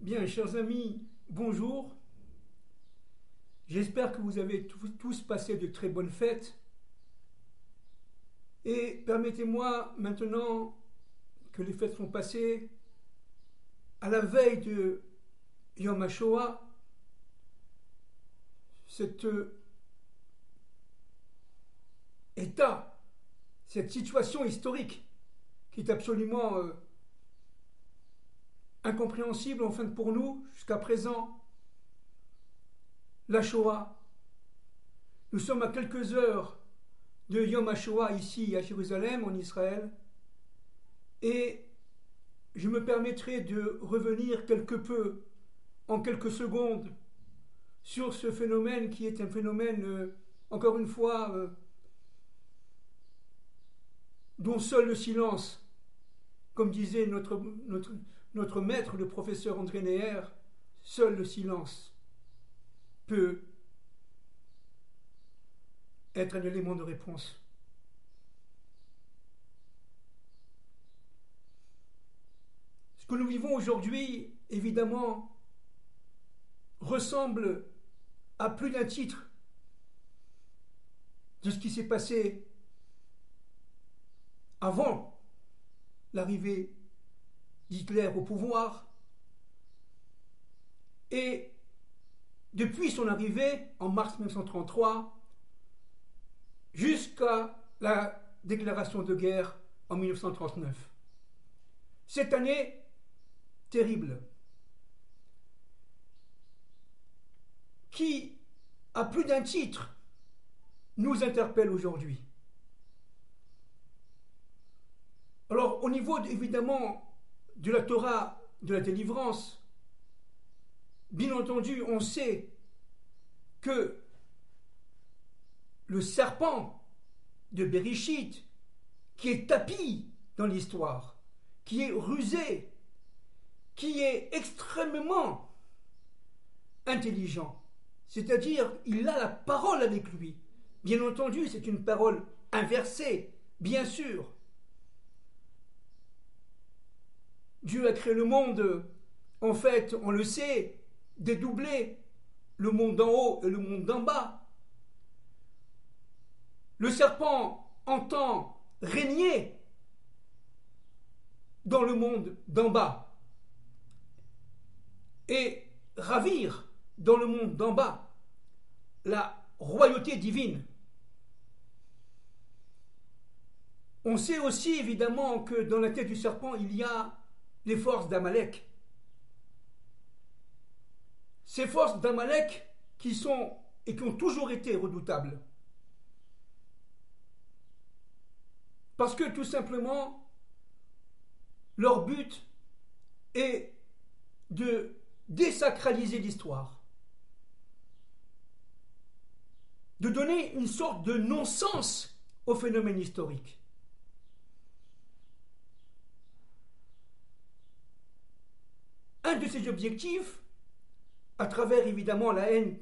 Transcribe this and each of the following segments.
Bien, chers amis, bonjour. J'espère que vous avez tous passé de très bonnes fêtes. Et permettez-moi maintenant que les fêtes sont passées, à la veille de Yom HaShoah, cet état, cette situation historique qui est absolument incompréhensible enfin pour nous jusqu'à présent, la Shoah. Nous sommes à quelques heures de Yom HaShoah ici à Jérusalem, en Israël, et je me permettrai de revenir quelque peu, en quelques secondes, sur ce phénomène qui est un phénomène, encore une fois, dont seul le silence, comme disait notre maître, le professeur André Neher, seul le silence peut être un élément de réponse. Ce que nous vivons aujourd'hui, évidemment, ressemble à plus d'un titre de ce qui s'est passé avant l'arrivée d'Hitler au pouvoir et depuis son arrivée en mars 1933 jusqu'à la déclaration de guerre en 1939. Cette année terrible qui, à plus d'un titre, nous interpelle aujourd'hui. Alors, au niveau évidemment de la Torah de la délivrance, bien entendu, on sait que le serpent de Bereshit, qui est tapi dans l'histoire, qui est rusé, qui est extrêmement intelligent, c'est-à-dire il a la parole avec lui. Bien entendu, c'est une parole inversée, bien sûr. Dieu a créé le monde, en fait, on le sait, dédoublé, le monde d'en haut et le monde d'en bas. Le serpent entend régner dans le monde d'en bas et ravir dans le monde d'en bas la royauté divine. On sait aussi évidemment que dans la tête du serpent, il y a les forces d'Amalek. Ces forces d'Amalek qui sont et qui ont toujours été redoutables. Parce que tout simplement, leur but est de désacraliser l'histoire, de donner une sorte de non-sens au phénomène historique. Un de ses objectifs, à travers évidemment la haine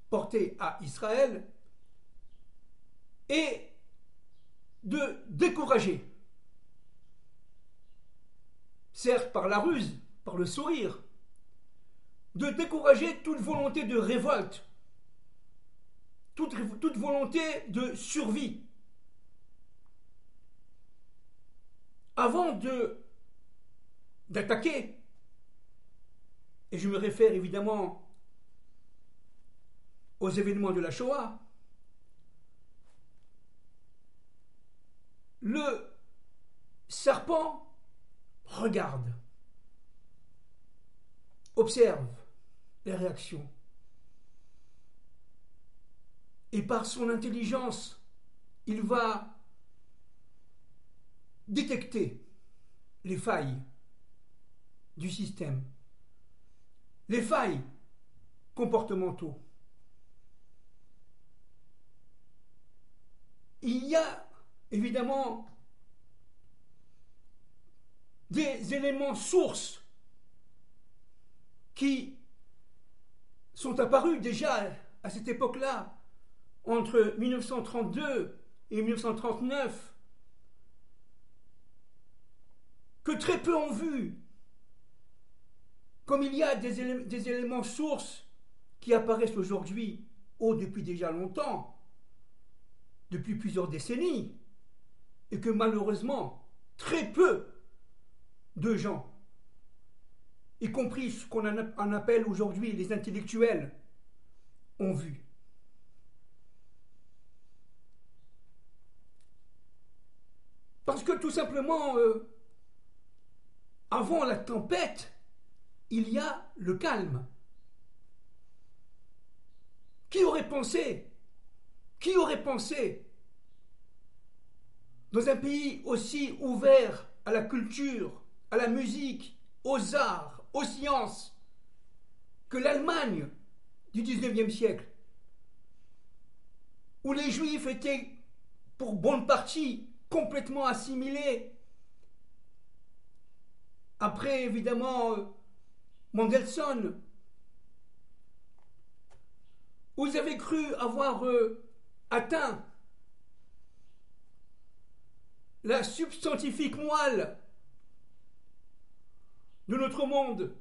portée à Israël, est de décourager, certes par la ruse, par le sourire, de décourager toute volonté de révolte, toute volonté de survie. Avant d'attaquer, et je me réfère évidemment aux événements de la Shoah, le serpent regarde, observe les réactions. Et par son intelligence, il va détecter les failles du système, les failles comportementaux. Il y a évidemment des éléments sources qui sont apparus déjà à cette époque-là, entre 1932 et 1939, que très peu ont vu, Comme il y a des éléments sources qui apparaissent aujourd'hui, depuis déjà longtemps, depuis plusieurs décennies, et que malheureusement, très peu de gens, y compris ce qu'on en appelle aujourd'hui les intellectuels, ont vu. Parce que tout simplement, avant la tempête, il y a le calme. Qui aurait pensé dans un pays aussi ouvert à la culture, à la musique, aux arts, aux sciences, que l'Allemagne du XIXe siècle, où les Juifs étaient pour bonne partie complètement assimilés. Après, évidemment, Mendelssohn, où ils avaient cru avoir atteint la substantifique moelle de notre monde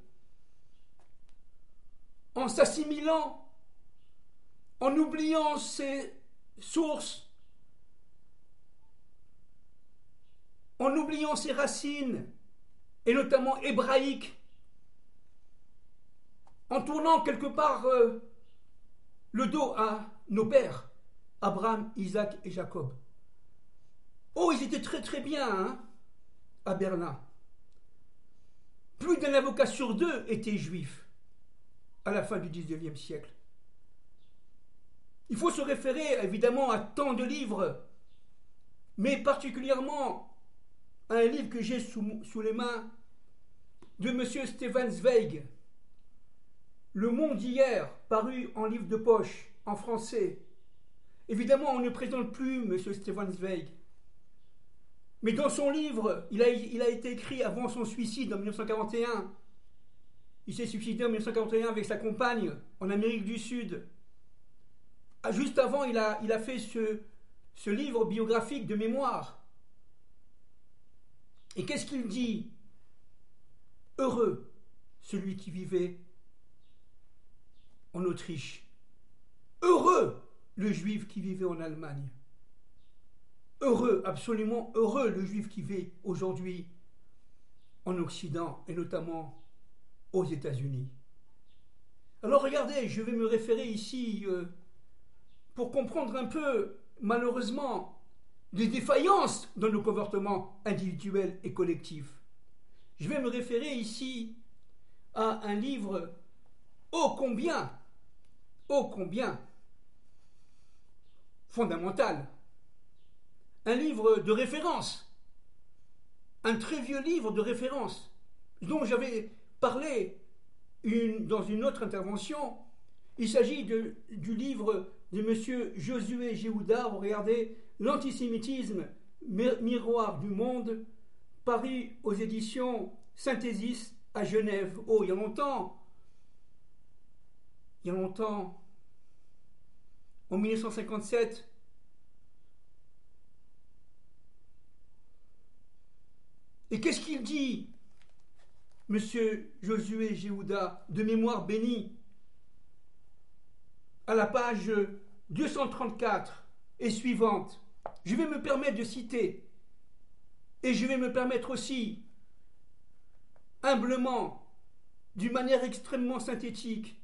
en s'assimilant, en oubliant ses sources, en oubliant ses racines, et notamment hébraïques, en tournant quelque part le dos à nos pères, Abraham, Isaac et Jacob. Oh, ils étaient très très bien hein, à Berlin. Plus d'un avocat sur deux était juif à la fin du XIXe siècle. Il faut se référer évidemment à tant de livres, mais particulièrement à un livre que j'ai sous les mains de M. Stefan Zweig, Le Monde d'hier, paru en livre de poche, en français. Évidemment, on ne présente plus M. Stefan Zweig. Mais dans son livre, il a été écrit avant son suicide en 1941. Il s'est suicidé en 1941 avec sa compagne en Amérique du Sud. Juste avant, il a fait ce livre biographique de mémoire. Et qu'est-ce qu'il dit? Heureux celui qui vivait en Autriche. Heureux le juif qui vivait en Allemagne. Heureux, absolument heureux le juif qui vit aujourd'hui en Occident et notamment aux États-Unis. Alors regardez, je vais me référer ici pour comprendre un peu, malheureusement, les défaillances dans nos comportements individuels et collectifs. Je vais me référer ici à un livre ô combien fondamental. Un livre de référence, un très vieux livre de référence, dont j'avais parlé dans une autre intervention. Il s'agit du livre de M. Josué Jéhouda, regardez, L'antisémitisme, miroir du monde, paru aux éditions Synthesis à Genève. Oh, il y a longtemps, en 1957. Et qu'est-ce qu'il dit, Monsieur Josué Jéhouda, de mémoire bénie, à la page 234 et suivante? Je vais me permettre de citer, et je vais me permettre aussi, humblement, d'une manière extrêmement synthétique,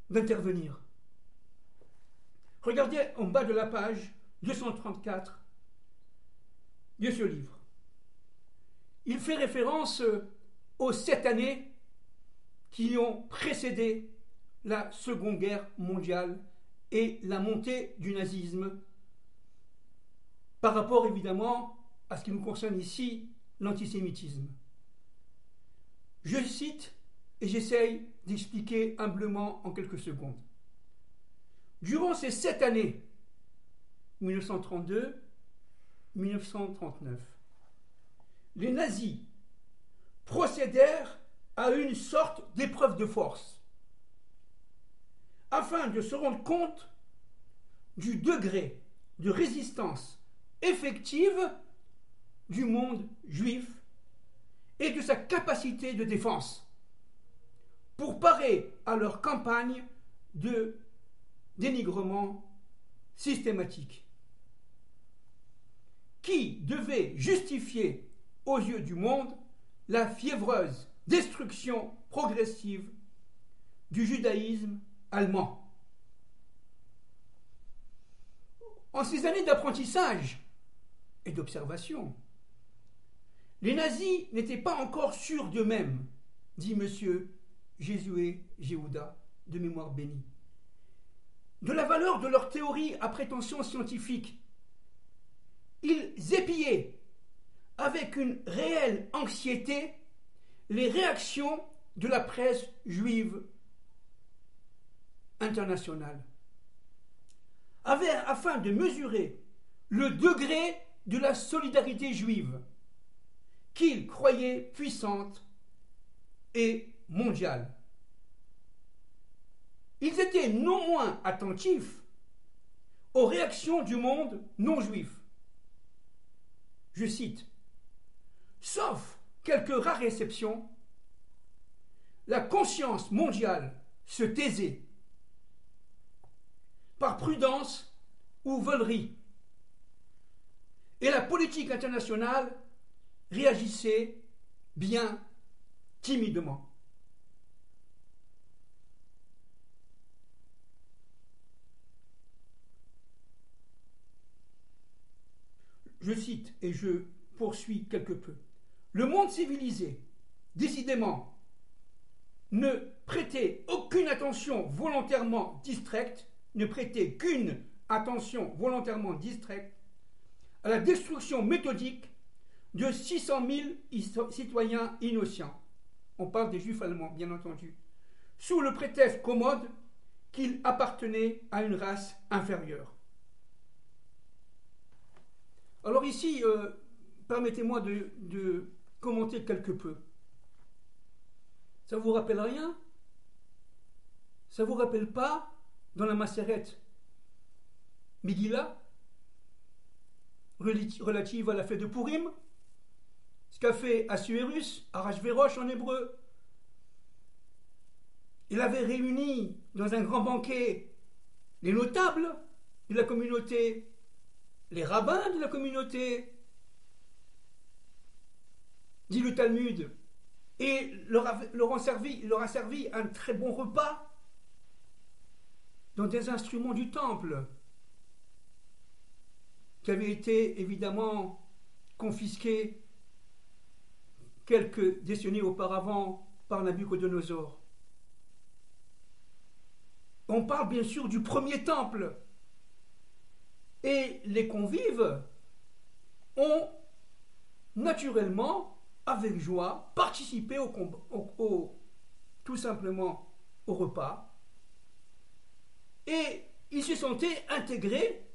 d'intervenir. Regardez en bas de la page 234 de ce livre. Il fait référence aux 7 années qui ont précédé la Seconde Guerre mondiale et la montée du nazisme, par rapport évidemment à ce qui nous concerne ici, l'antisémitisme. Je cite et j'essaye d'expliquer humblement en quelques secondes. Durant ces 7 années, 1932-1939, les nazis procédèrent à une sorte d'épreuve de force afin de se rendre compte du degré de résistance effective du monde juif et de sa capacité de défense. pour parer à leur campagne de dénigrement systématique, qui devait justifier aux yeux du monde la fiévreuse destruction progressive du judaïsme allemand. En ces années d'apprentissage et d'observation, les nazis n'étaient pas encore sûrs d'eux-mêmes, dit M. Jésué Jéhouda, de mémoire bénie, de la valeur de leur théorie à prétention scientifique. Ils épiaient avec une réelle anxiété les réactions de la presse juive internationale, afin de mesurer le degré de la solidarité juive qu'ils croyaient puissante et mondiale. Ils étaient non moins attentifs aux réactions du monde non juif. Je cite, « Sauf quelques rares exceptions, la conscience mondiale se taisait, par prudence ou veulerie, et la politique internationale réagissait bien timidement. » Je cite et je poursuis quelque peu. Le monde civilisé, décidément, ne prêtait aucune attention volontairement distraite, à la destruction méthodique de 600 000 citoyens innocents. On parle des juifs allemands, bien entendu, sous le prétexte commode qu'ils appartenaient à une race inférieure. Alors ici, permettez-moi de commenter quelque peu. Ça vous rappelle rien? Ça vous rappelle pas, dans la Macérette, Megillah, relative à la fête de Purim, ce qu'a fait Assuérus, Arachvérosh en hébreu? Il avait réuni dans un grand banquet les notables de la communauté, les rabbins de la communauté, dit le Talmud, et leur a servi un très bon repas dans des instruments du temple qui avaient été évidemment confisqués quelques décennies auparavant par Nabuchodonosor. On parle bien sûr du premier temple. Et les convives ont naturellement, avec joie, participé tout simplement au repas. Et ils se sentaient intégrés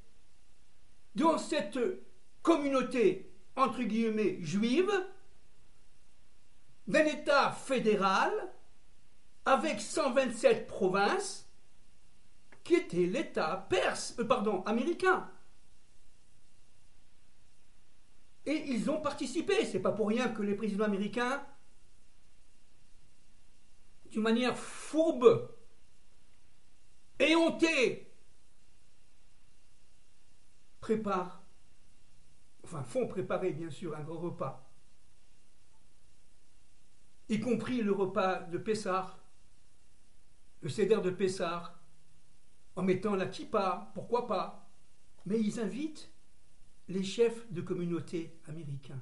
dans cette communauté, entre guillemets, juive, d'un État fédéral, avec 127 provinces, qui était l'État américain. Et ils ont participé. C'est pas pour rien que les présidents américains, d'une manière fourbe, éhontée, font préparer bien sûr un grand repas, y compris le repas de Pessah, le Seder de Pessah, en mettant la kippa, pourquoi pas, mais ils invitent les chefs de communauté américains,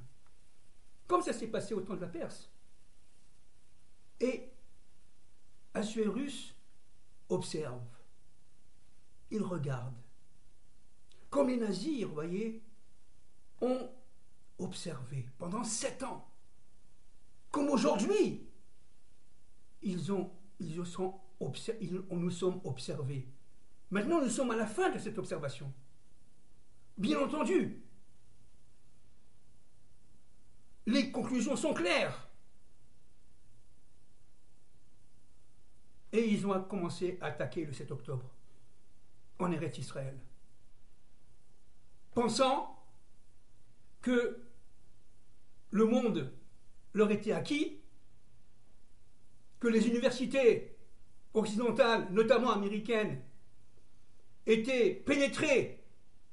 comme ça s'est passé au temps de la Perse. Et Assuérus observe, il regarde, comme les nazis, vous voyez, ont observé pendant 7 ans, comme aujourd'hui, nous sommes observés. Maintenant, nous sommes à la fin de cette observation. Bien entendu, les conclusions sont claires. Et ils ont commencé à attaquer le 7 octobre en Eretz Israël, pensant que le monde leur était acquis que les universités occidentales, notamment américaines, étaient pénétrées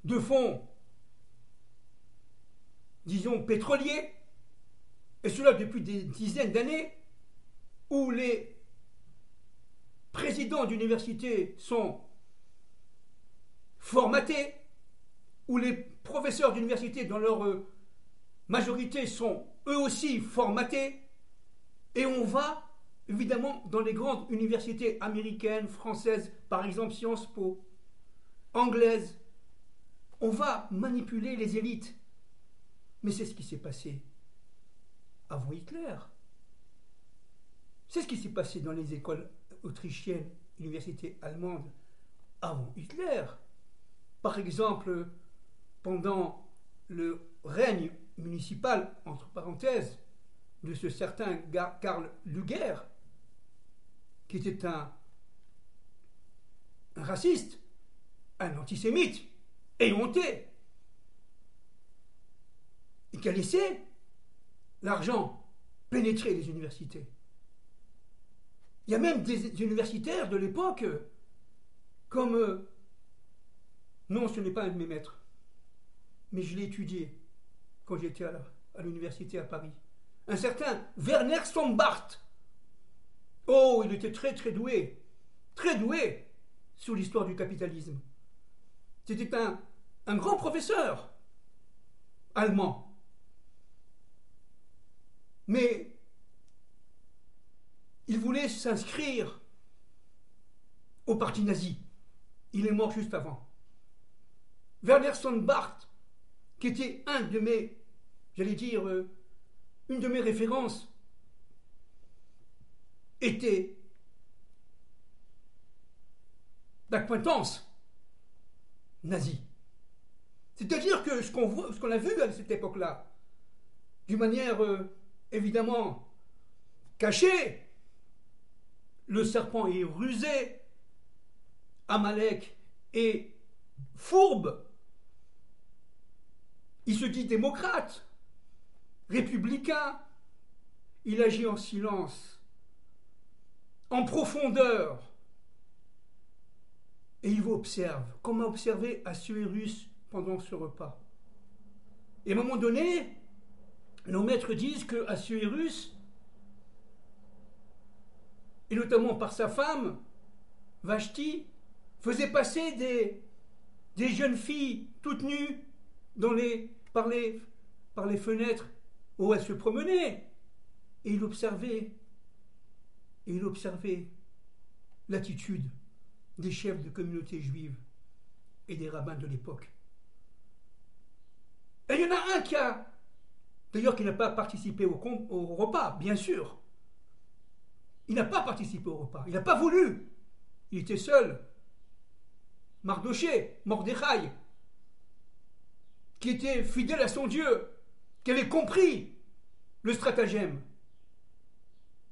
de fonds, disons, pétroliers, et cela depuis des dizaines d'années, où les présidents d'universités sont formatés, où les professeurs d'université, dans leur majorité, sont eux aussi formatés, et on va, évidemment, dans les grandes universités américaines, françaises, par exemple Sciences Po, anglaises, on va manipuler les élites. Mais c'est ce qui s'est passé avant Hitler. C'est ce qui s'est passé dans les écoles autrichiennes, universités allemandes, avant Hitler. Par exemple, pendant le règne municipal, entre parenthèses, de ce certain Karl Lueger, qui était un raciste, un antisémite, éhonté, et qui a laissé l'argent pénétrer les universités. Il y a même des universitaires de l'époque, comme... non, ce n'est pas un de mes maîtres, mais je l'ai étudié quand j'étais à l'université à Paris. Un certain Werner Sombart. Oh, il était très doué sur l'histoire du capitalisme. C'était un grand professeur allemand. Mais il voulait s'inscrire au parti nazi. Il est mort juste avant. Werner Sombart, qui était un de mes, j'allais dire, une de mes références, était d'acquaintance nazie. C'est-à-dire que ce qu'on a vu à cette époque-là, d'une manière évidemment cachée, le serpent est rusé, Amalek est fourbe, il se dit démocrate, républicain, il agit en silence, en profondeur, et il observe, comme a observé Assuérus pendant ce repas. Et à un moment donné, nos maîtres disent que Assuérus, et notamment par sa femme, Vashti, faisait passer des jeunes filles toutes nues par les fenêtres où elles se promenaient. Et il observait l'attitude des chefs de communautés juives et des rabbins de l'époque. Et il y en a un qui n'a pas participé au repas, bien sûr. Il n'a pas participé au repas, il n'a pas voulu. Il était seul. Mordechai, qui était fidèle à son Dieu, qui avait compris le stratagème.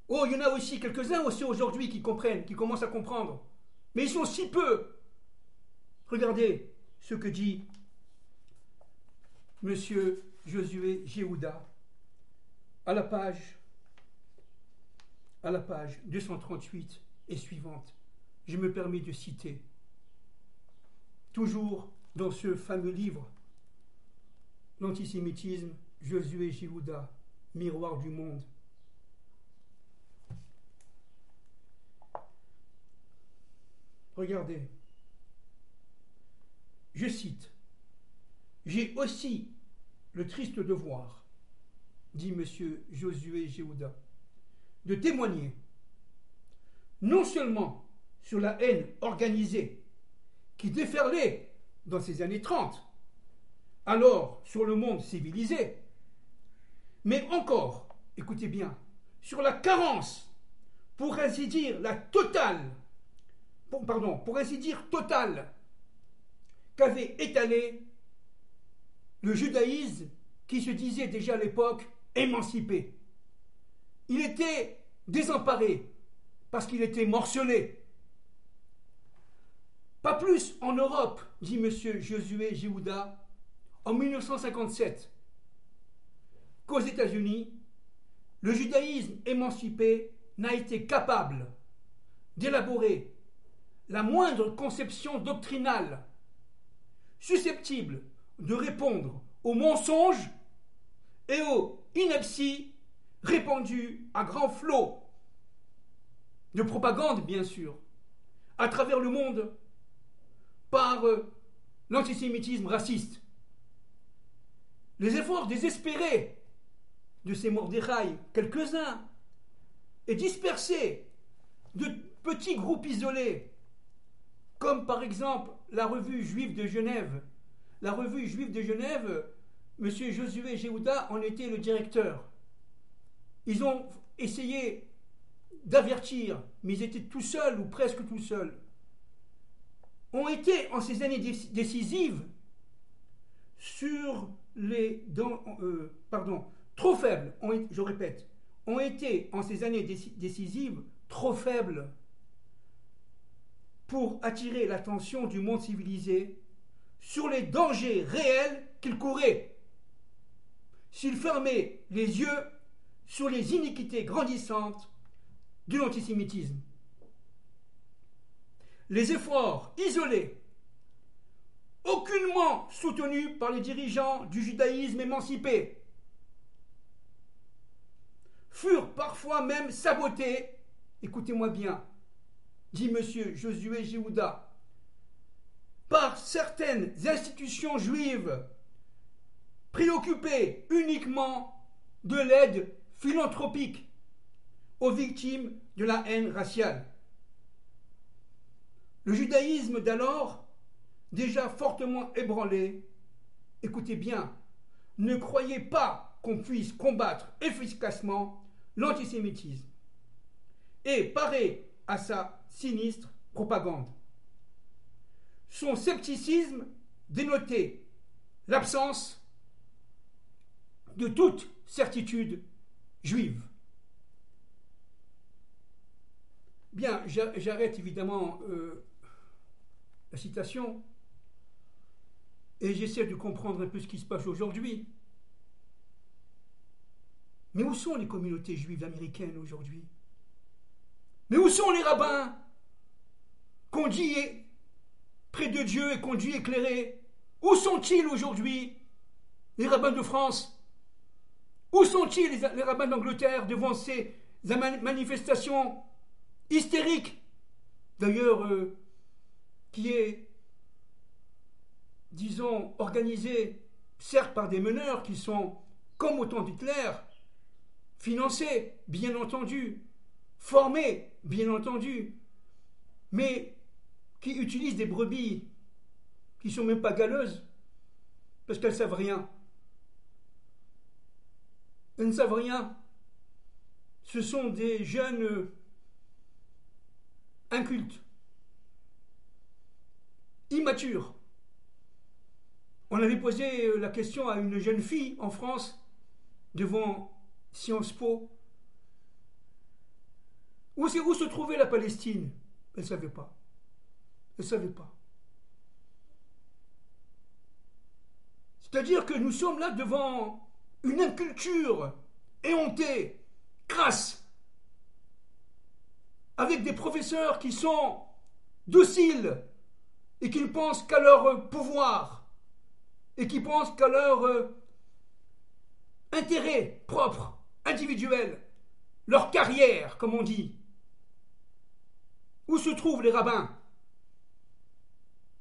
Oh, il y en a aussi quelques-uns aussi aujourd'hui qui comprennent, qui commencent à comprendre. Mais ils sont si peu. Regardez ce que dit Monsieur Josué Jéhouda à la page 238 et suivante. Je me permets de citer, toujours dans ce fameux livre, L'antisémitisme, Josué Jéhouda, Miroir du monde. Regardez, je cite, « J'ai aussi le triste devoir, dit M. Josué Jéhouda, de témoigner non seulement sur la haine organisée qui déferlait dans ces années 30, alors sur le monde civilisé, mais encore, écoutez bien, sur la carence, pour ainsi dire totale, qu'avait étalé le judaïsme qui se disait déjà à l'époque émancipé. Il était désemparé parce qu'il était morcelé. Pas plus en Europe, dit M. Josué Jéhouda, en 1957, qu'aux États-Unis, le judaïsme émancipé n'a été capable d'élaborer la moindre conception doctrinale susceptible de répondre aux mensonges et aux inepties répandues à grands flots de propagande, bien sûr, à travers le monde par l'antisémitisme raciste. Les efforts désespérés de ces Mordechai, quelques-uns, et dispersés de petits groupes isolés, comme par exemple la revue juive de Genève. La revue juive de Genève, M. Josué Jéhouda en était le directeur. Ils ont essayé d'avertir, mais ils étaient tout seuls ou presque tout seuls. Ont été en ces années décisives sur les trop faibles, je répète, ont été en ces années décisives trop faibles pour attirer l'attention du monde civilisé sur les dangers réels qu'il courait s'il fermait les yeux sur les iniquités grandissantes de l'antisémitisme. Les efforts isolés, aucunement soutenus par les dirigeants du judaïsme émancipé, furent parfois même sabotés, écoutez-moi bien, dit M. Josué Jéhouda, par certaines institutions juives préoccupées uniquement de l'aide philanthropique aux victimes de la haine raciale. Le judaïsme d'alors, déjà fortement ébranlé, écoutez bien, ne croyait pas qu'on puisse combattre efficacement l'antisémitisme et parer à sa sinistre propagande. Son scepticisme dénotait l'absence de toute certitude juive. Bien, j'arrête évidemment la citation et j'essaie de comprendre un peu ce qui se passe aujourd'hui. Mais où sont les communautés juives américaines aujourd'hui? Mais où sont les rabbins qu'on dit près de Dieu et qu'on dit éclairés? Où sont-ils aujourd'hui, les rabbins de France? Où sont-ils les rabbins d'Angleterre devant ces manifestations hystériques, d'ailleurs, qui est, disons, organisée, certes par des meneurs qui sont, comme au temps d'Hitler, financés, bien entendu, formés, bien entendu, mais qui utilisent des brebis qui ne sont même pas galeuses, parce qu'elles ne savent rien. Elles ne savent rien. Ce sont des jeunes incultes, immatures. On avait posé la question à une jeune fille en France, devant Sciences Po. Où se trouvait la Palestine? Elle ne savait pas. Elle ne savait pas. C'est-à-dire que nous sommes là devant une inculture éhontée, crasse, avec des professeurs qui sont dociles et qui ne pensent qu'à leur pouvoir et qui pensent qu'à leur intérêt propre, individuel, leur carrière, comme on dit. Où se trouvent les rabbins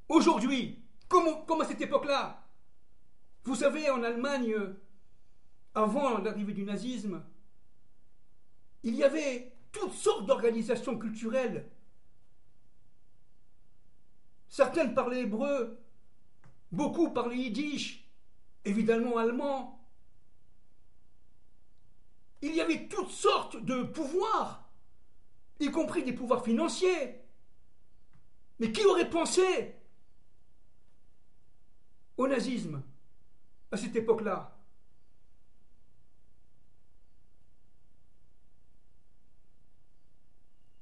aujourd'hui, comme à cette époque-là? Vous savez, en Allemagne, avant l'arrivée du nazisme, il y avait toutes sortes d'organisations culturelles. Certaines parlaient hébreu, beaucoup parlaient yiddish, évidemment allemand. Il y avait toutes sortes de pouvoirs, y compris des pouvoirs financiers. Mais qui aurait pensé au nazisme à cette époque-là?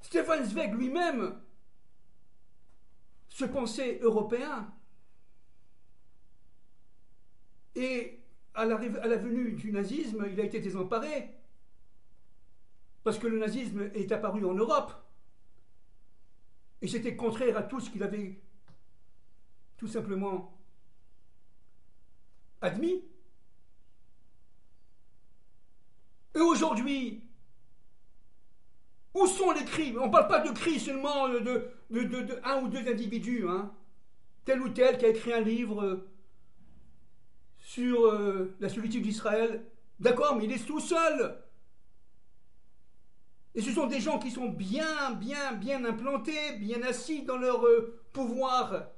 Stefan Zweig lui-même se pensait européen. Et à la venue du nazisme, il a été désemparé. parce que le nazisme est apparu en Europe, et c'était contraire à tout ce qu'il avait tout simplement admis. Et aujourd'hui, où sont les cris? On ne parle pas de cris seulement de un ou deux individus, hein. Tel ou tel qui a écrit un livre sur la solitude d'Israël. D'accord, mais il est tout seul. Et ce sont des gens qui sont bien implantés, bien assis dans leur pouvoir,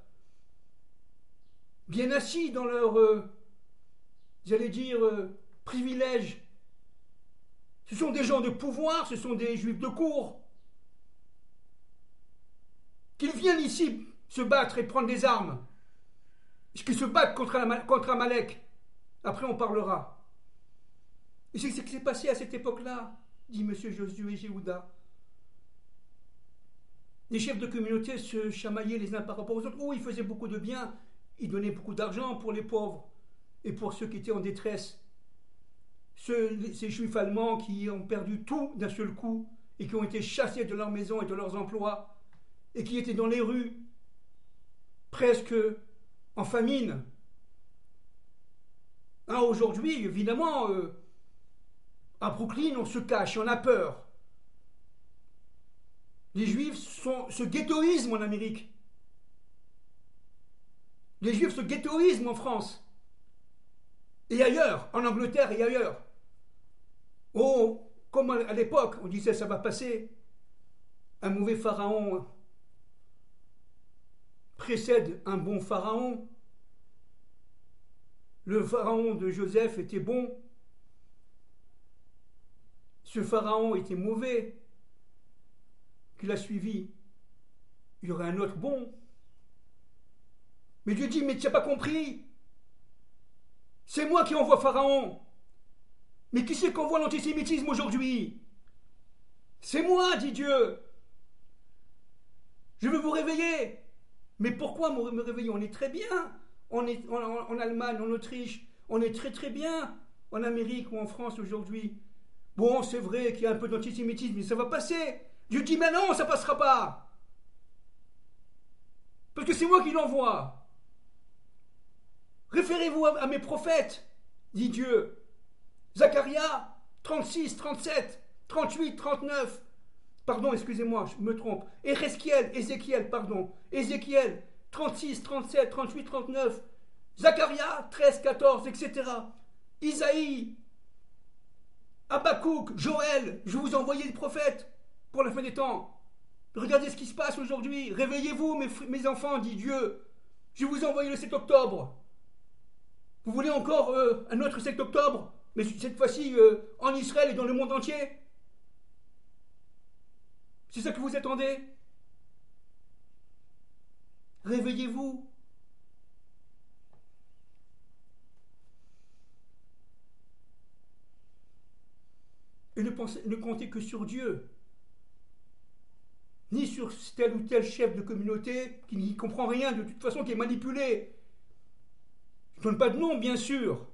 bien assis dans leur, j'allais dire, privilège. Ce sont des gens de pouvoir, ce sont des juifs de cour. Qu'ils viennent ici se battre et prendre des armes. Qu'ils se battent contre Amalek. Après, on parlera. Et c'est ce qui s'est passé à cette époque-là, dit M. Josué Jéhouda. Les chefs de communauté se chamaillaient les uns par rapport aux autres. Oh, ils faisaient beaucoup de bien. Ils donnaient beaucoup d'argent pour les pauvres et pour ceux qui étaient en détresse. Ces juifs allemands qui ont perdu tout d'un seul coup et qui ont été chassés de leur maison et de leurs emplois et qui étaient dans les rues presque en famine. Hein, aujourd'hui, évidemment, à Brooklyn, on se cache, on a peur. Les juifs se ghettoisent en Amérique. Les juifs se ghettoisent en France. Et ailleurs, en Angleterre et ailleurs. Oh, comme à l'époque, on disait ça va passer. Un mauvais pharaon précède un bon pharaon. Le pharaon de Joseph était bon. Ce pharaon était mauvais. Qui l'a suivi. Il y aurait un autre bon. Mais Dieu dit, mais tu n'as pas compris. C'est moi qui envoie Pharaon. Mais qui c'est qu'envoie l'antisémitisme aujourd'hui? C'est moi, dit Dieu. Je veux vous réveiller. Mais pourquoi me réveiller? On est très bien. On est en Allemagne, en Autriche. On est très bien. En Amérique ou en France aujourd'hui. Bon, c'est vrai qu'il y a un peu d'antisémitisme, mais ça va passer. Dieu dit, mais non, ça passera pas. Parce que c'est moi qui l'envoie. Référez-vous à mes prophètes, dit Dieu. Zacharia 36, 37, 38, 39. Pardon, excusez-moi, je me trompe. Ézéchiel 36, 37, 38, 39. Zacharia 13, 14, etc. Isaïe, Habakkuk, Joël, je vous ai envoyé des prophètes pour la fin des temps. Regardez ce qui se passe aujourd'hui. Réveillez-vous, mes enfants, dit Dieu. Je vous ai envoyé le 7 octobre. Vous voulez encore un autre 7 octobre? Mais cette fois-ci en Israël et dans le monde entier? C'est ça que vous attendez? Réveillez-vous. Et ne comptez que sur Dieu. Ni sur tel ou tel chef de communauté qui n'y comprend rien, de toute façon, qui est manipulé. Je ne donne pas de nom, bien sûr.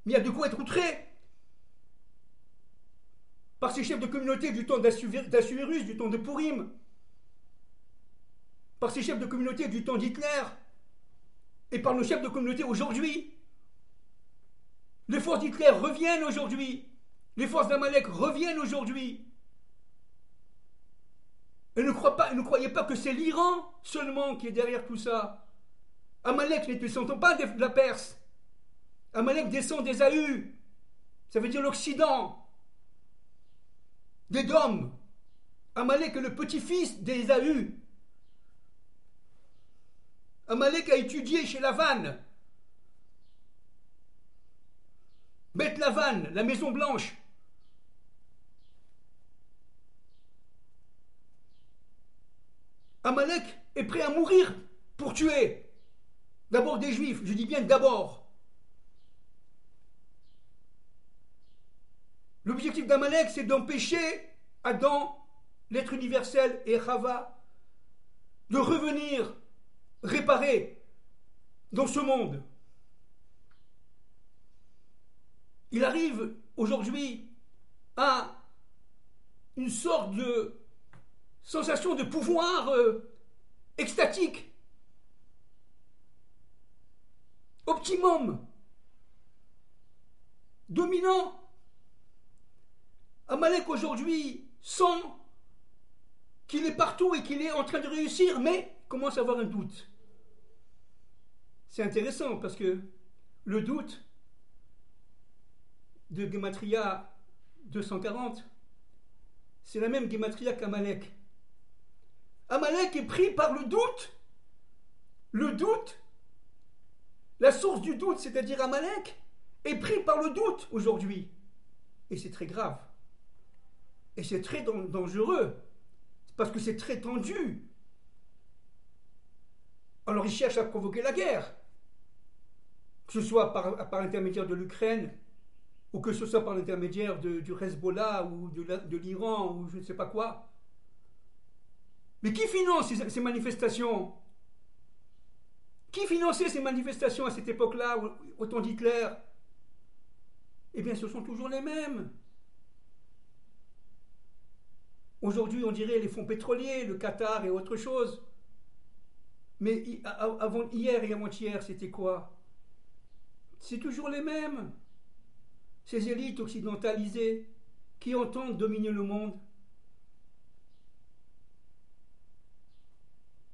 Mais il y a de quoi être outré par ces chefs de communauté du temps d'Assuérus, du temps de Pourim, par ces chefs de communauté du temps d'Hitler, et par nos chefs de communauté aujourd'hui. Les forces d'Hitler reviennent aujourd'hui. Les forces d'Amalek reviennent aujourd'hui. Et ne croyez pas que c'est l'Iran seulement qui est derrière tout ça. Amalek ne descend pas de la Perse. Amalek descend d'Ésaü. Ça veut dire l'Occident. D'Édom. Amalek est le petit-fils d'Ésaü. Amalek a étudié chez Lavan. Beth Lavan, la Maison Blanche. Amalek est prêt à mourir pour tuer. D'abord des Juifs, je dis bien d'abord. L'objectif d'Amalek, c'est d'empêcher Adam, l'être universel, et Chava, de revenir réparer dans ce monde. Il arrive aujourd'hui, a une sorte de sensation de pouvoir extatique, optimum, dominant. Amalek aujourd'hui sent qu'il est partout et qu'il est en train de réussir, mais commence à avoir un doute. C'est intéressant parce que le doute de Gematria 240, c'est la même Gematria qu'Amalek. Amalek est pris par le doute. Le doute, la source du doute, c'est-à-dire Amalek, est pris par le doute aujourd'hui. Et c'est très grave. Et c'est très dangereux. Parce que c'est très tendu. Alors il cherche à provoquer la guerre. Que ce soit par l'intermédiaire de l'Ukraine, ou que ce soit par l'intermédiaire du Hezbollah, ou de l'Iran, ou je ne sais pas quoi. Mais qui finance ces manifestations? Qui finançait ces manifestations à cette époque-là, au temps d'Hitler? Eh bien, ce sont toujours les mêmes. Aujourd'hui, on dirait les fonds pétroliers, le Qatar et autre chose. Mais hier et avant-hier, c'était quoi? C'est toujours les mêmes. Ces élites occidentalisées qui entendent dominer le monde,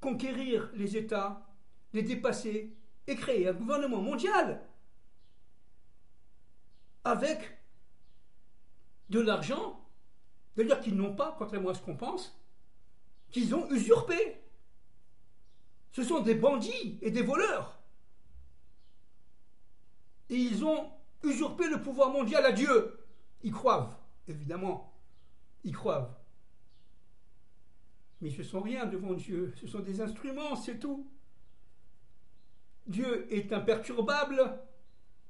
conquérir les États, les dépasser et créer un gouvernement mondial avec de l'argent, c'est-à-dire qu'ils n'ont pas, contrairement à ce qu'on pense, qu'ils ont usurpé. Ce sont des bandits et des voleurs. Et ils ont usurpé le pouvoir mondial à Dieu. Ils croient, évidemment. Ils croient. Mais ce ne sont rien devant Dieu. Ce sont des instruments, c'est tout. Dieu est imperturbable.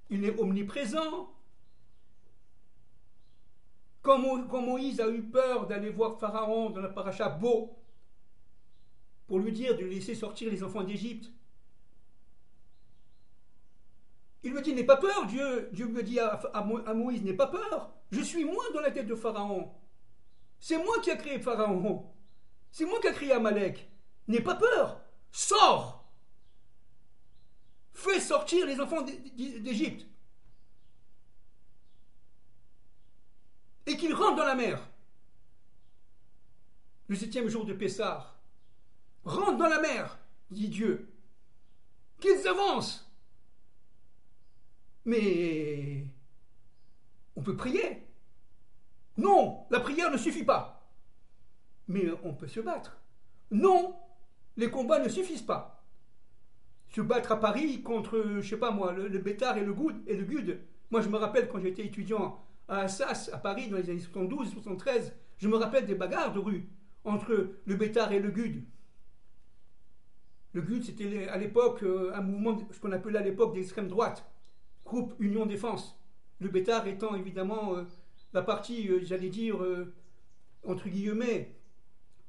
Il est omniprésent. Quand Moïse a eu peur d'aller voir Pharaon dans la paracha Bo, pour lui dire de laisser sortir les enfants d'Égypte, il lui dit, n'aie pas peur, Dieu lui dit à Moïse, n'aie pas peur, je suis moi dans la tête de Pharaon. C'est moi qui ai créé Pharaon. C'est moi qui ai créé Amalek. N'aie pas peur, sors. Fais sortir les enfants d'Égypte. Et qu'ils rentrent dans la mer. Le 7e jour de Pessah. Rentrent dans la mer, dit Dieu. Qu'ils avancent. Mais on peut prier. Non, la prière ne suffit pas. Mais on peut se battre. Non, les combats ne suffisent pas. Se battre à Paris contre, je sais pas moi, le Bétard et le Gude. Moi, je me rappelle quand j'étais étudiant à Assas, à Paris, dans les années 72, 73, je me rappelle des bagarres de rue entre le Bétard et le Gude. Le Gude, c'était à l'époque un mouvement, ce qu'on appelait à l'époque d'extrême droite. Groupe Union Défense. Le Bétard étant évidemment la partie, j'allais dire, entre guillemets,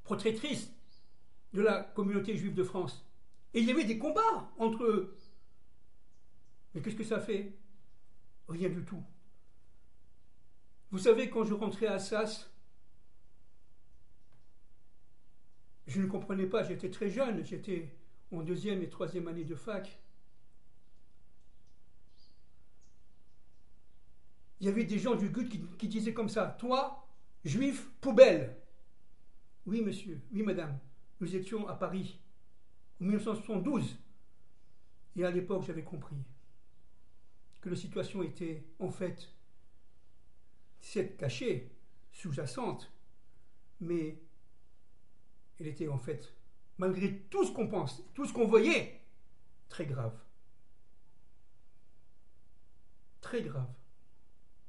protectrice de la communauté juive de France. Et il y avait des combats entre eux. Mais qu'est-ce que ça fait? Rien du tout. Vous savez, quand je rentrais à Assas, je ne comprenais pas, j'étais très jeune, j'étais en 2e et 3e année de fac. Il y avait des gens du GUT qui disaient comme ça, toi, juif, poubelle. Oui, monsieur, oui, madame, nous étions à Paris, en 1972. Et à l'époque, j'avais compris que la situation était, en fait, certes cachée, sous-jacente, mais elle était, en fait, malgré tout ce qu'on pense, tout ce qu'on voyait, très grave. Très grave.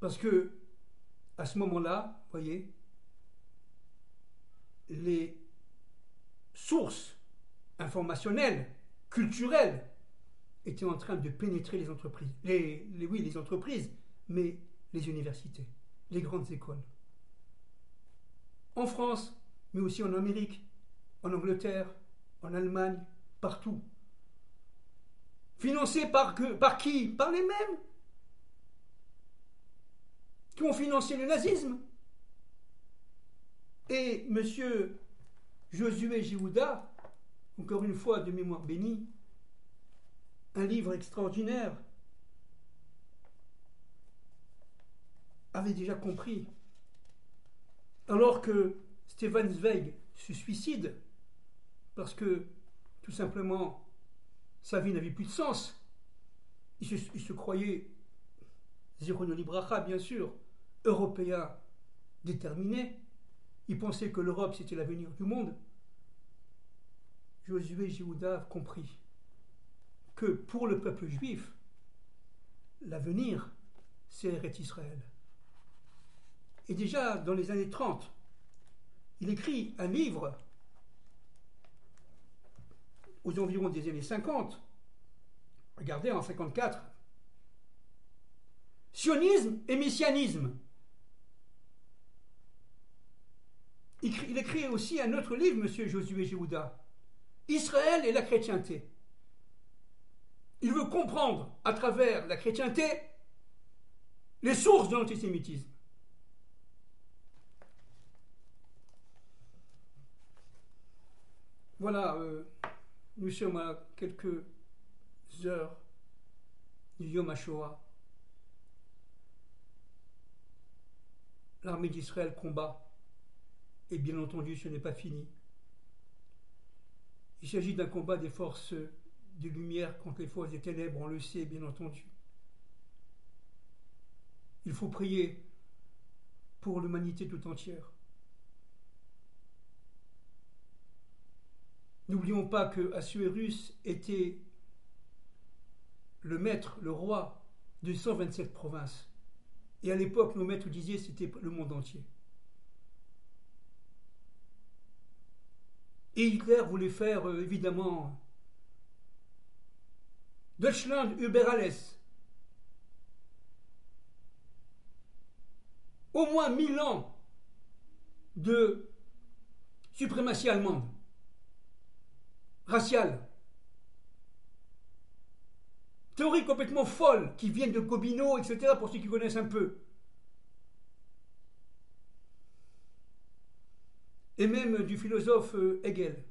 Parce que, à ce moment-là, vous voyez, les sources informationnelles, culturelles, étaient en train de pénétrer les entreprises. Les entreprises, mais les universités, les grandes écoles. En France, mais aussi en Amérique, en Angleterre, en Allemagne, partout. Financés par qui? Par les mêmes. qui ont financé le nazisme. Et M. Josué Jéhouda, encore une fois de mémoire bénie, un livre extraordinaire, avait déjà compris. Alors que Stefan Zweig se suicide, parce que tout simplement sa vie n'avait plus de sens, il se croyait, Zichrono Libracha bien sûr, européen déterminé, il pensait que l'Europe c'était l'avenir du monde. Josué Jéhouda a compris que pour le peuple juif, l'avenir c'est Eretz Israël. Et déjà dans les années 30, il écrit un livre aux environs des années 50. Regardez, en 54. Sionisme et messianisme. Il écrit aussi un autre livre, M. Josué Jéhouda, Israël et la chrétienté. Il veut comprendre à travers la chrétienté les sources de l'antisémitisme. Voilà, nous sommes à quelques heures du Yom HaShoah. L'armée d'Israël combat, et bien entendu ce n'est pas fini. Il s'agit d'un combat des forces de lumière contre les forces des ténèbres, on le sait bien entendu. Il faut prier pour l'humanité tout entière. N'oublions pas que Assuérus était le maître, le roi de 127 provinces. Et à l'époque, nos maîtres disaient que c'était le monde entier. Et Hitler voulait faire, évidemment, Deutschland über alles. Au moins 1000 ans de suprématie allemande, raciale. Théorie complètement folle qui viennent de Gobineau, etc., pour ceux qui connaissent un peu. Et même du philosophe Hegel.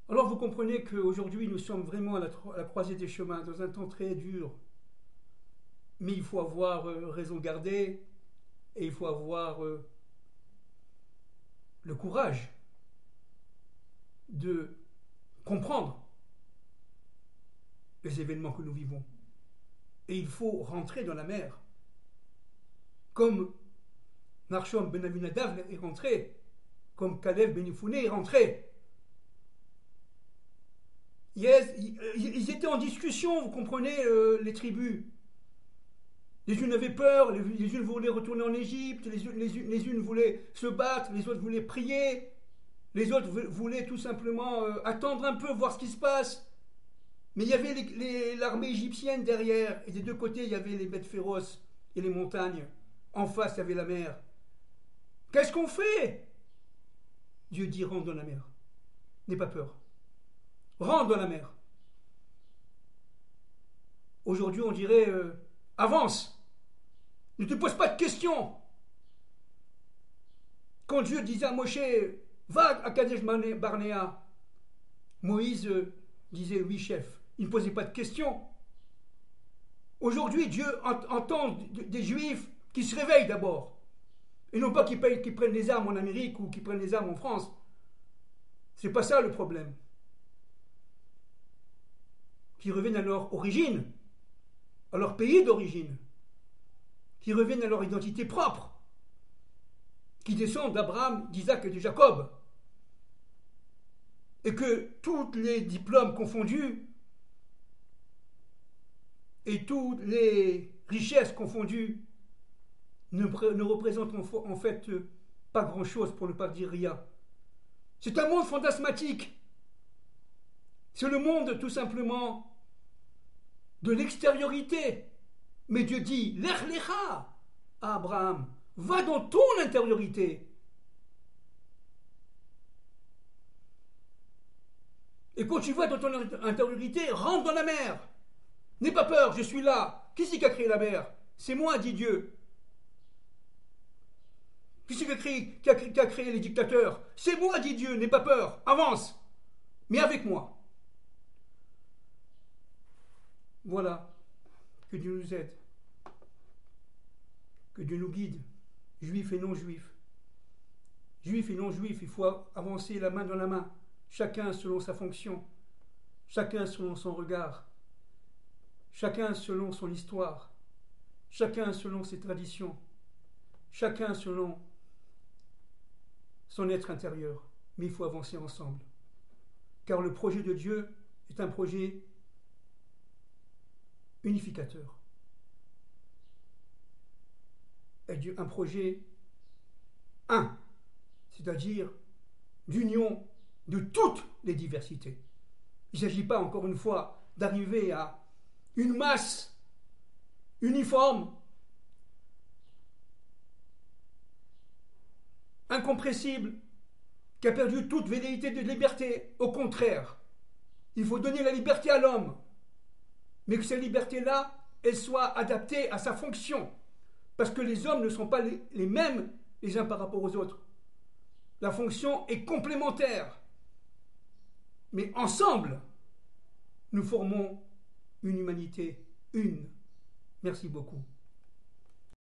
Alors vous comprenez qu'aujourd'hui nous sommes vraiment à la croisée des chemins, dans un temps très dur. Mais il faut avoir raison garder et il faut avoir le courage de comprendre les événements que nous vivons. Et il faut rentrer dans la mer. Comme Narshon ben Aminadav est rentré, comme Kalev ben Yefouné est rentré. Ils étaient en discussion, vous comprenez, les tribus. Les unes avaient peur, les unes voulaient retourner en Égypte, les unes voulaient se battre, les autres voulaient prier, les autres voulaient tout simplement attendre un peu, voir ce qui se passe. Mais il y avait l'armée égyptienne derrière, et des deux côtés, il y avait les bêtes féroces et les montagnes. En face, il y avait la mer. Qu'est-ce qu'on fait? Dieu dit, rentre dans la mer. N'aie pas peur. Rentre dans la mer. Aujourd'hui, on dirait, avance. Ne te pose pas de questions. Quand Dieu disait à Moshe, va à Kadesh Barnéa, Moïse disait, oui chef. Il ne posait pas de questions. Aujourd'hui, Dieu entend des Juifs qui se réveillent d'abord. Et non pas qui prennent les armes en Amérique ou qui prennent les armes en France. C'est pas ça le problème. Qui reviennent à leur origine, à leur pays d'origine, qui reviennent à leur identité propre, qui descendent d'Abraham, d'Isaac et de Jacob. Et que tous les diplômes confondus et toutes les richesses confondues ne représentent en fait pas grand-chose, pour ne pas dire rien. C'est un monde fantasmatique. C'est le monde tout simplement de l'extériorité. Mais Dieu dit, Lech lecha à Abraham, va dans ton intériorité. Et quand tu vas dans ton intériorité, rentre dans la mer. N'aie pas peur, je suis là. Qui c'est qui a créé la mer? C'est moi, dit Dieu. Qui c'est qui a créé les dictateurs? C'est moi, dit Dieu, n'aie pas peur, avance, mais avec moi. Voilà, que Dieu nous aide, que Dieu nous guide, juifs et non-juifs. Juifs et non-juifs, il faut avancer la main dans la main, chacun selon sa fonction, chacun selon son regard, chacun selon son histoire, chacun selon ses traditions, chacun selon son être intérieur. Mais il faut avancer ensemble. Car le projet de Dieu est un projet unificateur. Un projet un, c'est-à-dire d'union de toutes les diversités. Il ne s'agit pas, encore une fois, d'arriver à une masse uniforme, incompressible, qui a perdu toute velléité de liberté. Au contraire, il faut donner la liberté à l'homme, mais que cette liberté-là, elle soit adaptée à sa fonction, parce que les hommes ne sont pas les mêmes les uns par rapport aux autres. La fonction est complémentaire, mais ensemble, nous formons une humanité une. Merci beaucoup.